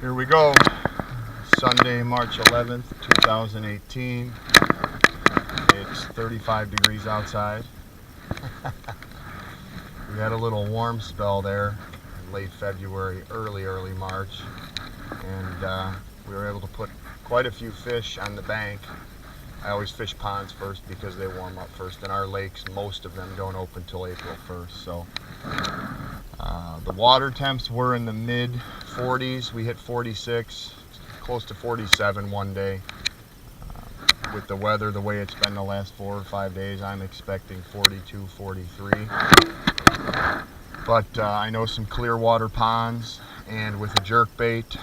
Here we go. Sunday, March 11th, 2018. It's 35 degrees outside. We had a little warm spell there in late February, early March, and we were able to put quite a few fish on the bank. I always fish ponds first because they warm up first, and our lakes, most of them don't open till April 1st. So the water temps were in the mid 40s. We hit 46, close to 47 one day. With the weather the way it's been the last 4 or 5 days, I'm expecting 42, 43. But I know some clear water ponds, and with a jerkbait,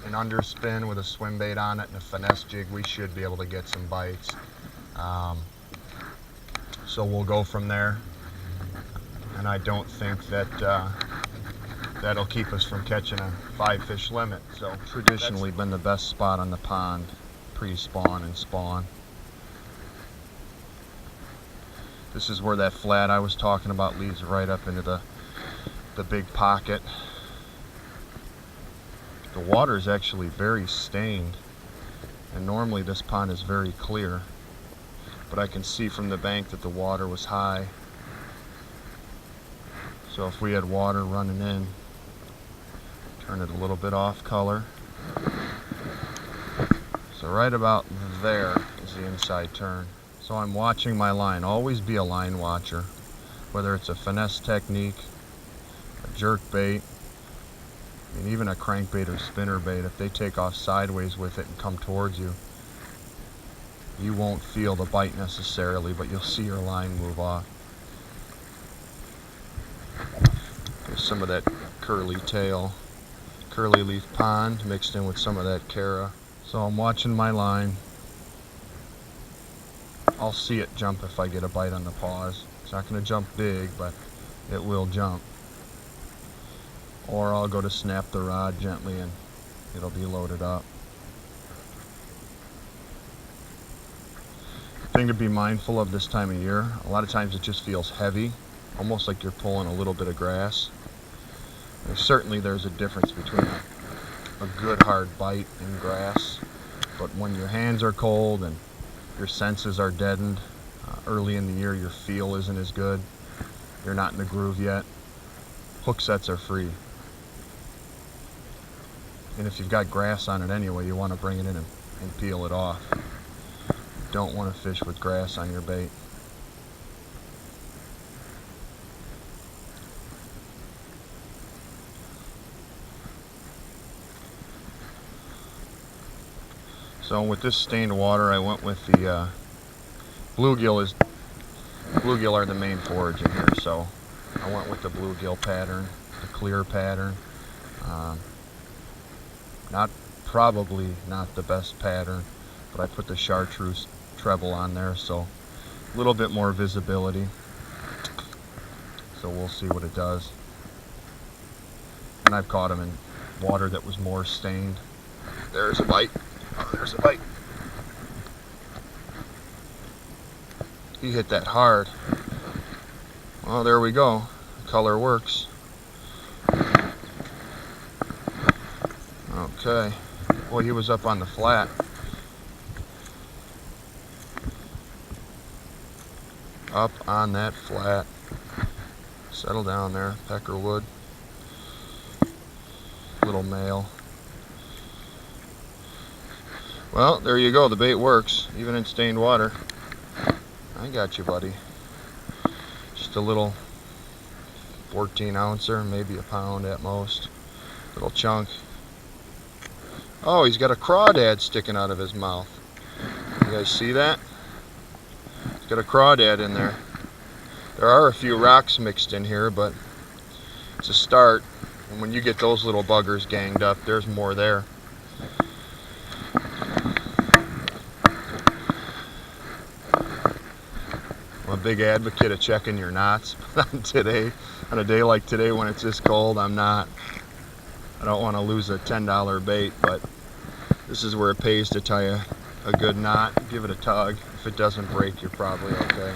an underspin with a swim bait on it and a finesse jig, we should be able to get some bites. So we'll go from there, and I don't think that that'll keep us from catching a 5-fish limit. So traditionally been the best spot on the pond, pre-spawn and spawn. This is where that flat I was talking about leads right up into the big pocket. The water is actually very stained, and normally this pond is very clear, but I can see from the bank that the water was high. So if we had water running in, turn it a little bit off color. So right about there is the inside turn. So I'm watching my line. Always be a line watcher, whether it's a finesse technique, a jerk bait, and even a crankbait or spinner bait. If they take off sideways with it and come towards you, you won't feel the bite necessarily, but you'll see your line move off. There's some of that curly tail, curly leaf pond mixed in with some of that Cara. So I'm watching my line. I'll see it jump if I get a bite on the pause. It's not going to jump big, but it will jump. Or I'll go to snap the rod gently and it'll be loaded up. The thing to be mindful of this time of year, a lot of times it just feels heavy, almost like you're pulling a little bit of grass. Certainly there's a difference between a good hard bite in grass, but when your hands are cold and your senses are deadened, early in the year your feel isn't as good, you're not in the groove yet, hook sets are free. And if you've got grass on it anyway, you want to bring it in and peel it off. You don't want to fish with grass on your bait. So with this stained water, I went with the bluegill. Bluegill are the main forage in here, so I went with the bluegill pattern, the clear pattern. Probably not the best pattern, but I put the chartreuse treble on there, so a little bit more visibility. So we'll see what it does. And I've caught them in water that was more stained. There's a bite. Oh, there's a bite. He hit that hard. Well, there we go. The color works. Okay. Boy, he was up on the flat. Up on that flat. Settle down there, peckerwood. Little male. Well, there you go. The bait works, even in stained water. I got you, buddy. Just a little 14 ouncer, maybe a pound at most. Little chunk. Oh, he's got a crawdad sticking out of his mouth. You guys see that? He's got a crawdad in there. There are a few rocks mixed in here, but it's a start. And when you get those little buggers ganged up, there's more there. I'm a big advocate of checking your knots, but on a day like today when it's this cold, I'm not. I don't want to lose a $10 bait, but this is where it pays to tie a good knot. Give it a tug. If it doesn't break, you're probably okay.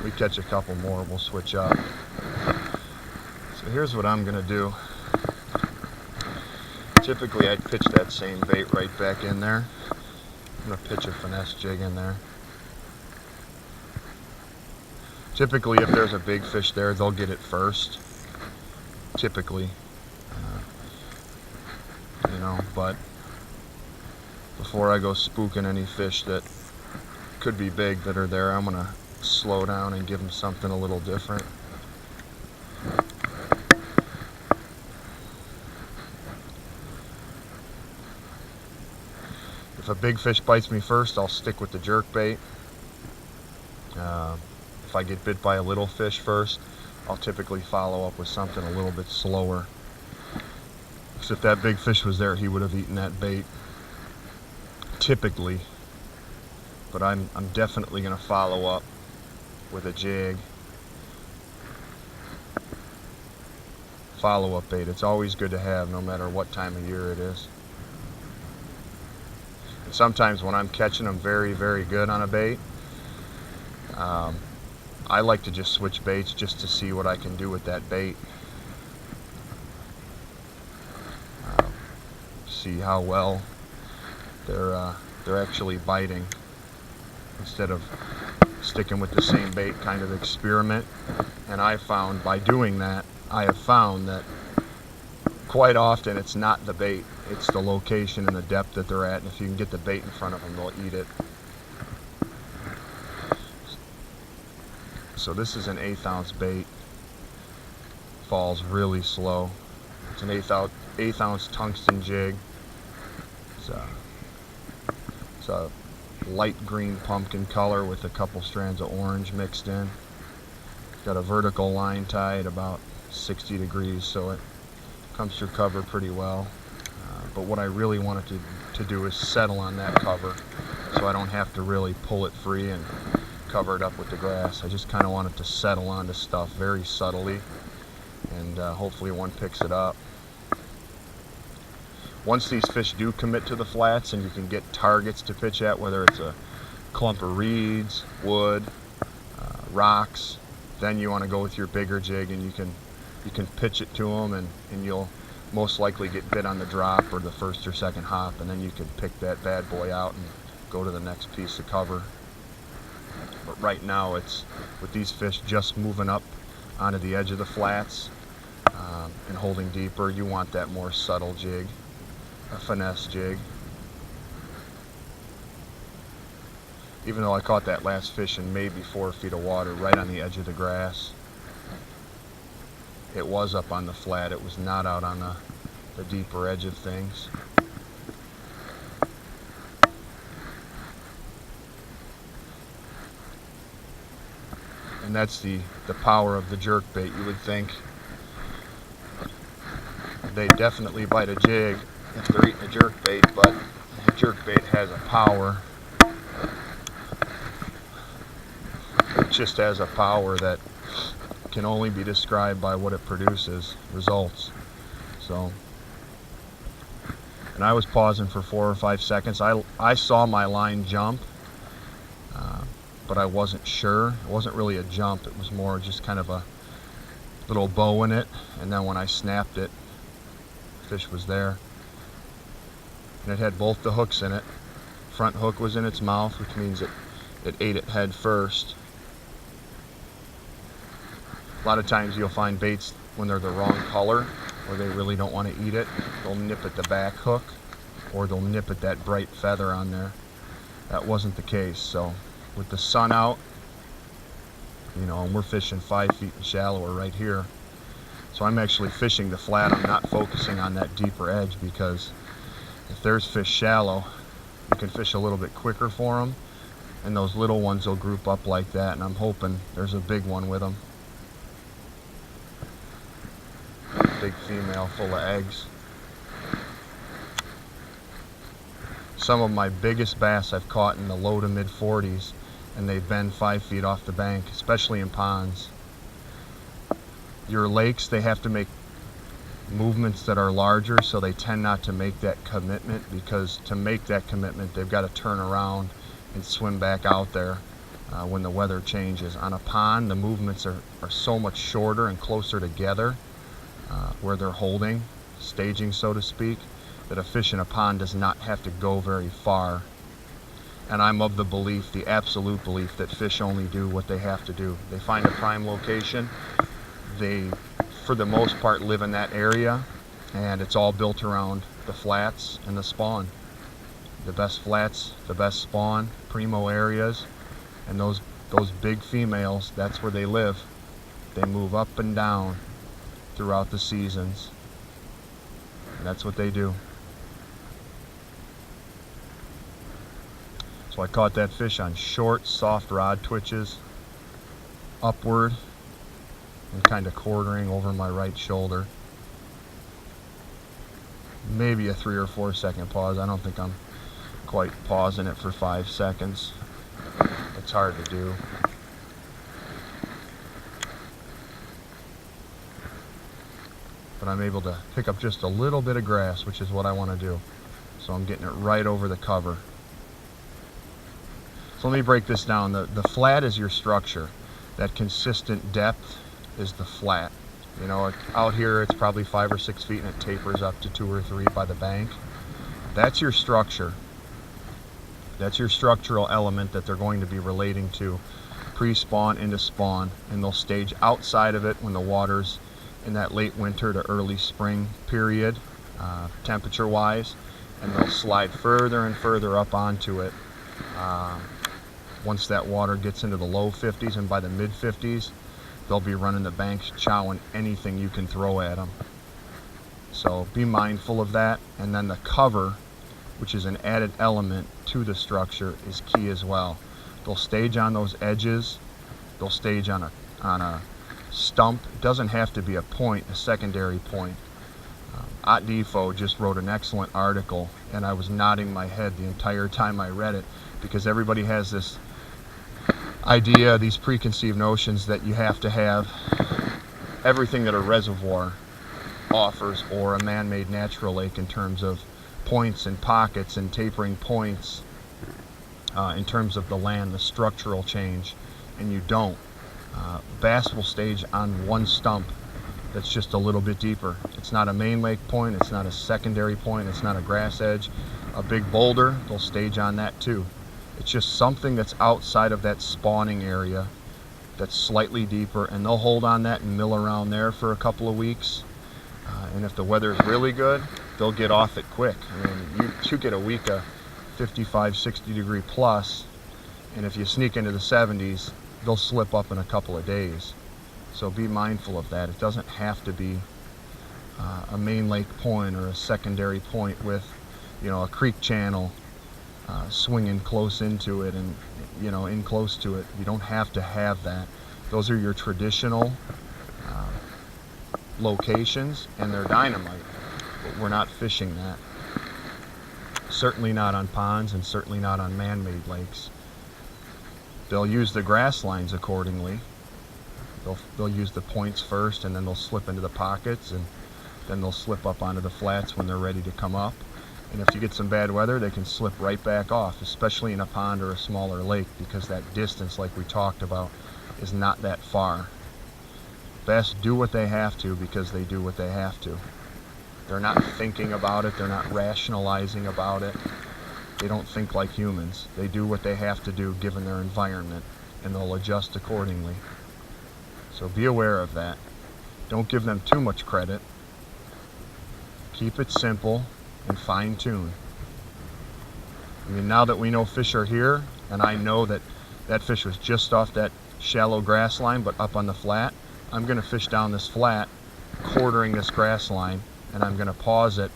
We catch a couple more, we'll switch up. So here's what I'm going to do. Typically I'd pitch that same bait right back in there. I'm going to pitch a finesse jig in there. Typically if there's a big fish there, they'll get it first. Typically. But before I go spooking any fish that could be big that are there, I'm going to slow down and give them something a little different. If a big fish bites me first, I'll stick with the jerkbait. If I get bit by a little fish first, I'll typically follow up with something a little bit slower. Because if that big fish was there, he would have eaten that bait. Typically. But I'm definitely going to follow up with a jig. Follow-up bait. It's always good to have, no matter what time of year it is. And sometimes when I'm catching them very, very good on a bait, I like to just switch baits just to see what I can do with that bait. See how well they're actually biting, instead of sticking with the same bait, kind of experiment. And I found by doing that, I have found that quite often it's not the bait, it's the location and the depth that they're at, and if you can get the bait in front of them, they'll eat it. So this is an 1/8 ounce bait. Falls really slow. It's an 1/8 ounce tungsten jig. It's a light green pumpkin color with a couple strands of orange mixed in. It's got a vertical line tied about 60 degrees, so it comes through cover pretty well. But what I really wanted to do is settle on that cover, so I don't have to really pull it free and cover it up with the grass. I just kind of want it to settle onto stuff very subtly, and hopefully one picks it up. Once these fish do commit to the flats and you can get targets to pitch at, whether it's a clump of reeds, wood, rocks, then you want to go with your bigger jig, and you can pitch it to them, and you'll most likely get bit on the drop or the first or second hop, and then you can pick that bad boy out and go to the next piece of cover. But right now, it's with these fish just moving up onto the edge of the flats and holding deeper, you want that more subtle jig, a finesse jig. Even though I caught that last fish in maybe 4 feet of water right on the edge of the grass, it was up on the flat, it was not out on the deeper edge of things. And that's the power of the jerkbait. You would think they definitely bite a jig if they're eating a jerkbait, but the jerkbait has a power. It just has a power that can only be described by what it produces, results. So, and I was pausing for 4 or 5 seconds. I saw my line jump, but I wasn't sure. It wasn't really a jump, it was more just kind of a little bow in it, and then when I snapped it, the fish was there. And it had both the hooks in it. Front hook was in its mouth, which means it ate it head first. A lot of times you'll find baits when they're the wrong color, or they really don't want to eat it, they'll nip at the back hook, or they'll nip at that bright feather on there. That wasn't the case. So with the sun out, and we're fishing 5 feet and shallower right here, so I'm actually fishing the flat. I'm not focusing on that deeper edge, because if there's fish shallow, you can fish a little bit quicker for them, and those little ones will group up like that, and I'm hoping there's a big one with them. Big female full of eggs. Some of my biggest bass I've caught in the low to mid 40s, and they've been 5 feet off the bank, especially in ponds. Your lakes, they have to make movements that are larger, so they tend not to make that commitment, because to make that commitment they've got to turn around and swim back out there when the weather changes. On a pond, the movements are so much shorter and closer together, where they're holding, staging so to speak, that a fish in a pond does not have to go very far. And I'm of the belief, the absolute belief, that fish only do what they have to do. They find a prime location, they, for the most part, live in that area, and it's all built around the flats and the spawn. The best flats, the best spawn, primo areas, and those big females, that's where they live. They move up and down throughout the seasons. And that's what they do. So I caught that fish on short, soft rod twitches, upward, and kind of quartering over my right shoulder. Maybe a 3 or 4 second pause. I don't think I'm quite pausing it for 5 seconds. It's hard to do. But I'm able to pick up just a little bit of grass, which is what I want to do. So I'm getting it right over the cover. So let me break this down. The flat is your structure. That consistent depth is the flat. You know, out here it's probably 5 or 6 feet and it tapers up to 2 or 3 by the bank. That's your structure. That's your structural element that they're going to be relating to pre-spawn into spawn, and they'll stage outside of it when the water's in that late winter to early spring period, temperature wise, and they'll slide further and further up onto it. Once that water gets into the low 50s, and by the mid 50s, they'll be running the banks, chowing anything you can throw at them. So be mindful of that. And then the cover, which is an added element to the structure, is key as well. They'll stage on those edges. They'll stage on a stump. It doesn't have to be a point, a secondary point. Ott Defo just wrote an excellent article, and I was nodding my head the entire time I read it, because everybody has this idea, these preconceived notions that you have to have everything that a reservoir offers or a man-made natural lake in terms of points and pockets and tapering points, in terms of the land, the structural change, and you don't. Bass will stage on one stump that's just a little bit deeper. It's not a main lake point, it's not a secondary point, it's not a grass edge. A big boulder, they'll stage on that too. It's just something that's outside of that spawning area that's slightly deeper, and they'll hold on that and mill around there for a couple of weeks. And if the weather is really good, they'll get off it quick. I mean, you get a week of 55, 60 degree plus, and if you sneak into the 70s, they'll slip up in a couple of days. So be mindful of that. It doesn't have to be a main lake point or a secondary point with, you know, a creek channel swinging close into it and, you know, in close to it. You don't have to have that. Those are your traditional locations, and they're dynamite, but we're not fishing that. Certainly not on ponds, and certainly not on man-made lakes. They'll use the grass lines accordingly. They'll use the points first, and then they'll slip into the pockets, and then they'll slip up onto the flats when they're ready to come up. And if you get some bad weather, they can slip right back off, especially in a pond or a smaller lake, because that distance, like we talked about, is not that far. Bass do what they have to because they do what they have to. They're not thinking about it. They're not rationalizing about it. They don't think like humans. They do what they have to do given their environment, and they'll adjust accordingly. So be aware of that. Don't give them too much credit. Keep it simple and fine-tune. I mean, now that we know fish are here, and I know that that fish was just off that shallow grass line but up on the flat, I'm going to fish down this flat, quartering this grass line, and I'm going to pause it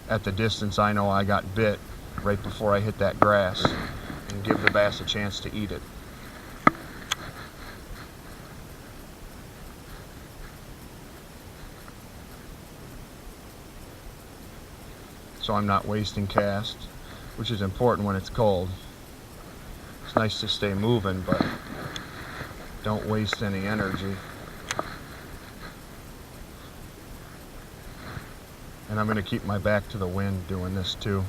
at the distance I know I got bit right before I hit that grass, and give the bass a chance to eat it. So I'm not wasting cast, which is important when it's cold. It's nice to stay moving, but don't waste any energy. And I'm going to keep my back to the wind doing this too.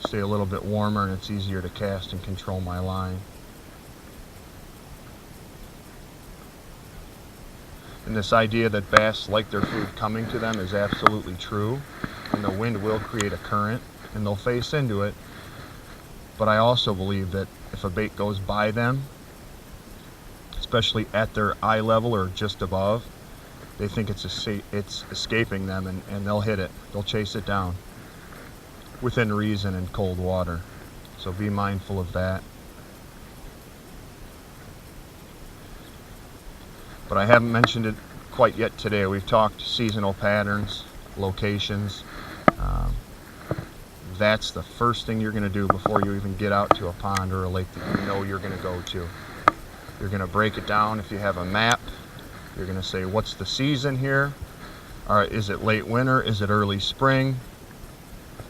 Stay a little bit warmer, and it's easier to cast and control my line. And this idea that bass like their food coming to them is absolutely true, and the wind will create a current and they'll face into it. But I also believe that if a bait goes by them, especially at their eye level or just above, they think it's escaping them, and they'll hit it. They'll chase it down within reason in cold water. So be mindful of that. But I haven't mentioned it quite yet today. We've talked seasonal patterns, locations. That's the first thing you're going to do before you even get out to a pond or a lake that you know you're going to go to. You're going to break it down. If you have a map, you're going to say, what's the season here? Is it late winter? Is it early spring?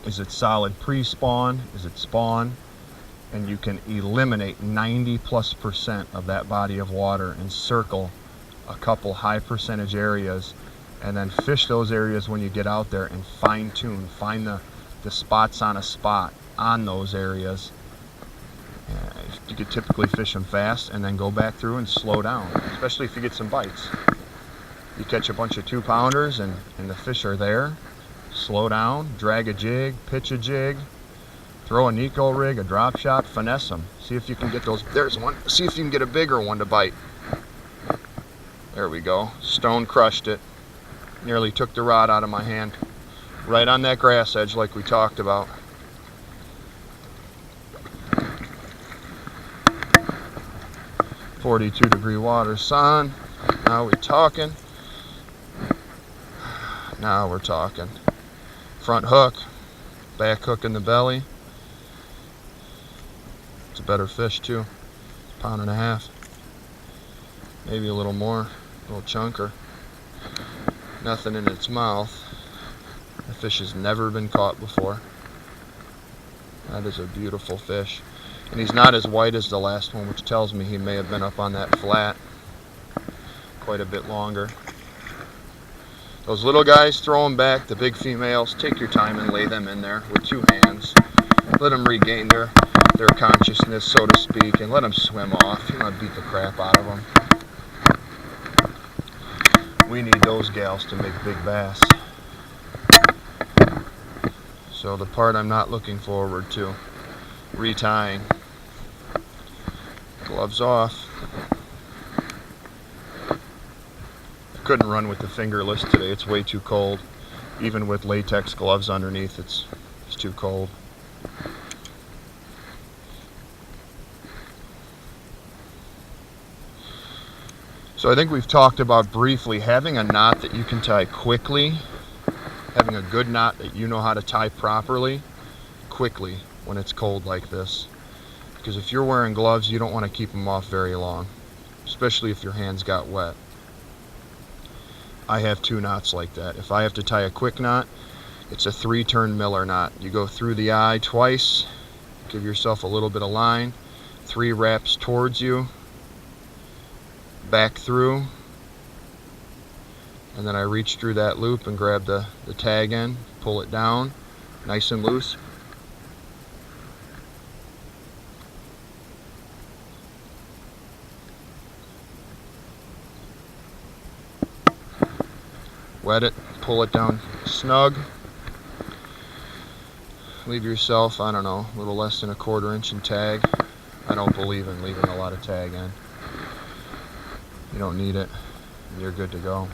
Is it solid pre-spawn? Is it spawn? And you can eliminate 90+% of that body of water and circle a couple high percentage areas, and then fish those areas when you get out there and fine tune. Find the spots on a spot on those areas. You could typically fish them fast and then go back through and slow down, especially if you get some bites. You catch a bunch of 2-pounders and the fish are there. Slow down, drag a jig, pitch a jig, throw a Nico rig, a drop shot, finesse them. See if you can get those. There's one. See if you can get a bigger one to bite. There we go. Stone crushed it. Nearly took the rod out of my hand. Right on that grass edge like we talked about. "42-degree water, son." Now we're talking. Now we're talking. Front hook, back hook in the belly. It's a better fish too. 1.5 pounds. Maybe a little more, a little chunker. Nothing in its mouth. The fish has never been caught before. That is a beautiful fish. And he's not as white as the last one, which tells me he may have been up on that flat quite a bit longer. Those little guys, throw them back. The big females, take your time and lay them in there with 2 hands. Let them regain their consciousness, so to speak, and let them swim off. You want to beat the crap out of them. We need those gals to make big bass. So the part I'm not looking forward to, retying. Gloves off. Couldn't run with the fingerless today. It's way too cold. Even with latex gloves underneath, it's too cold. So I think we've talked about briefly having a knot that you can tie quickly, having a good knot that you know how to tie properly, quickly when it's cold like this. Because if you're wearing gloves, you don't want to keep them off very long, especially if your hands got wet. I have 2 knots like that. If I have to tie a quick knot, it's a 3-turn Miller knot. You go through the eye twice, give yourself a little bit of line, 3 wraps towards you, back through, and then I reach through that loop and grab the tag end, pull it down, nice and loose. Wet it, pull it down snug. Leave yourself, I don't know, a little less than a 1/4 inch in tag. I don't believe in leaving a lot of tag in. You don't need it, and you're good to go.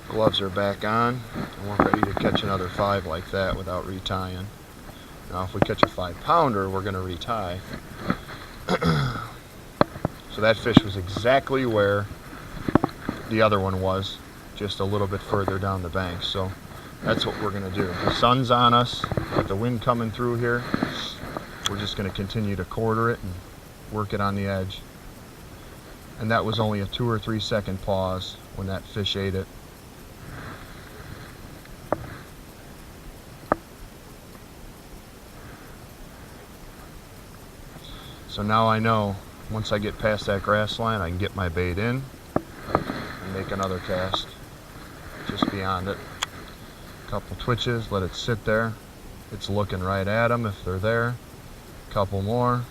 Gloves are back on, and we're ready to catch another 5 like that without retying. Now if we catch a 5-pounder, we're going to retie. So that fish was exactly where the other one was, just a little bit further down the bank. So that's what we're going to do. The sun's on us, with the wind coming through here. We're just going to continue to quarter it and work it on the edge. And that was only a 2 or 3 second pause when that fish ate it. So now I know once I get past that grass line, I can get my bait in and make another cast just beyond it. Couple twitches, let it sit there. It's looking right at them if they're there. Couple more.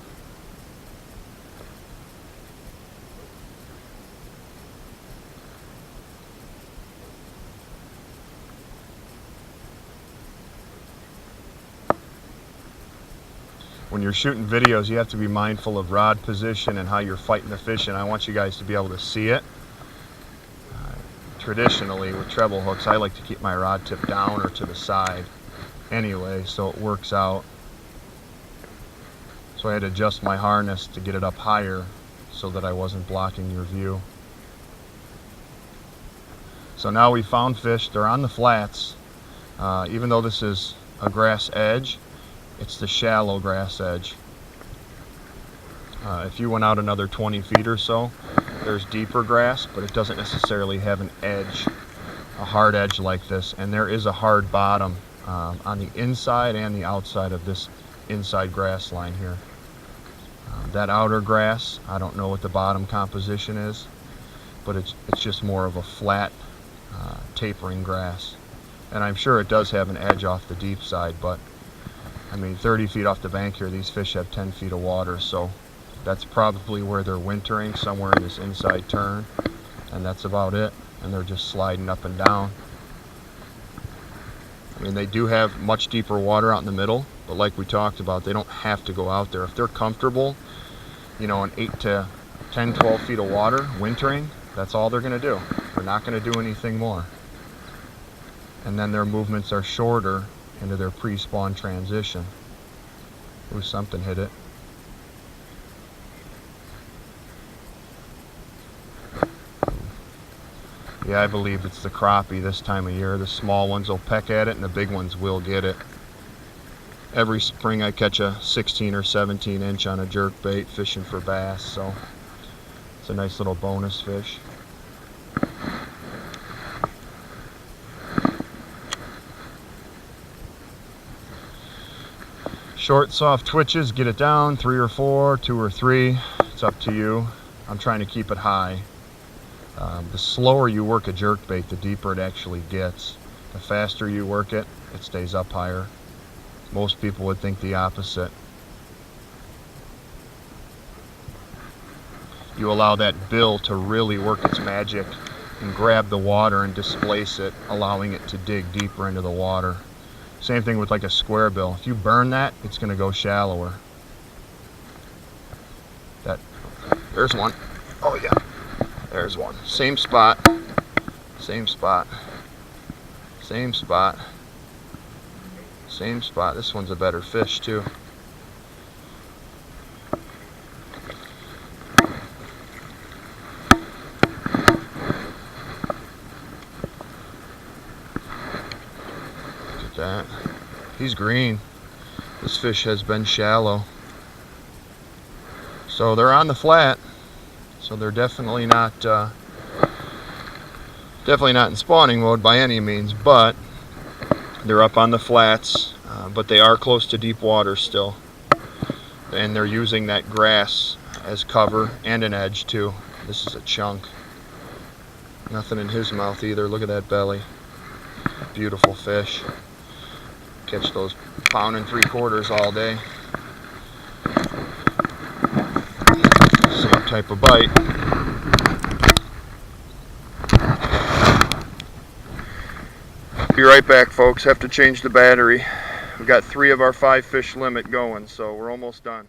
when you're shooting videos, you have to be mindful of rod position and how you're fighting the fish, and I want you guys to be able to see it. Traditionally, with treble hooks, I like to keep my rod tip down or to the side anyway, so it works out. So I had to adjust my harness to get it up higher so that I wasn't blocking your view. So now we found fish. They're on the flats. Even though this is a grass edge, it's the shallow grass edge. If you went out another 20 feet or so, there's deeper grass, but it doesn't necessarily have an edge, a hard edge like this. And there is a hard bottom on the inside and the outside of this inside grass line here. That outer grass, I don't know what the bottom composition is, but it's just more of a flat, tapering grass. And I'm sure it does have an edge off the deep side, but I mean 30 feet off the bank here, these fish have 10 feet of water, so that's probably where they're wintering, somewhere in this inside turn, and that's about it. And they're just sliding up and down. I mean, they do have much deeper water out in the middle, but like we talked about, they don't have to go out there. If they're comfortable, you know, in 8 to 10, 12 feet of water, wintering, that's all they're going to do. They're not going to do anything more. And then their movements are shorter into their pre-spawn transition. Ooh, something hit it. Yeah, I believe it's the crappie this time of year. The small ones will peck at it and the big ones will get it. Every spring I catch a 16 or 17 inch on a jerkbait fishing for bass, so it's a nice little bonus fish. Short, soft twitches, get it down, 3 or 4, 2 or 3. It's up to you. I'm trying to keep it high. The slower you work a jerkbait, the deeper it actually gets. The faster you work it, it stays up higher. Most people would think the opposite. You allow that bill to really work its magic and grab the water and displace it, allowing it to dig deeper into the water. Same thing with like a square bill. If you burn that, it's going to go shallower. There's one. Oh yeah. There's one. Same spot. Same spot. Same spot. Same spot. This one's a better fish too. Look at that. He's green. This fish has been shallow. So they're on the flat. So they're definitely not in spawning mode by any means, but they're up on the flats, but they are close to deep water still. And they're using that grass as cover and an edge too. This is a chunk. Nothing in his mouth either. Look at that belly. Beautiful fish. Catch those 1 3/4 all day. Same type of bite. Be right back, folks. Have to change the battery. We've got 3 of our 5 fish limit going, so we're almost done.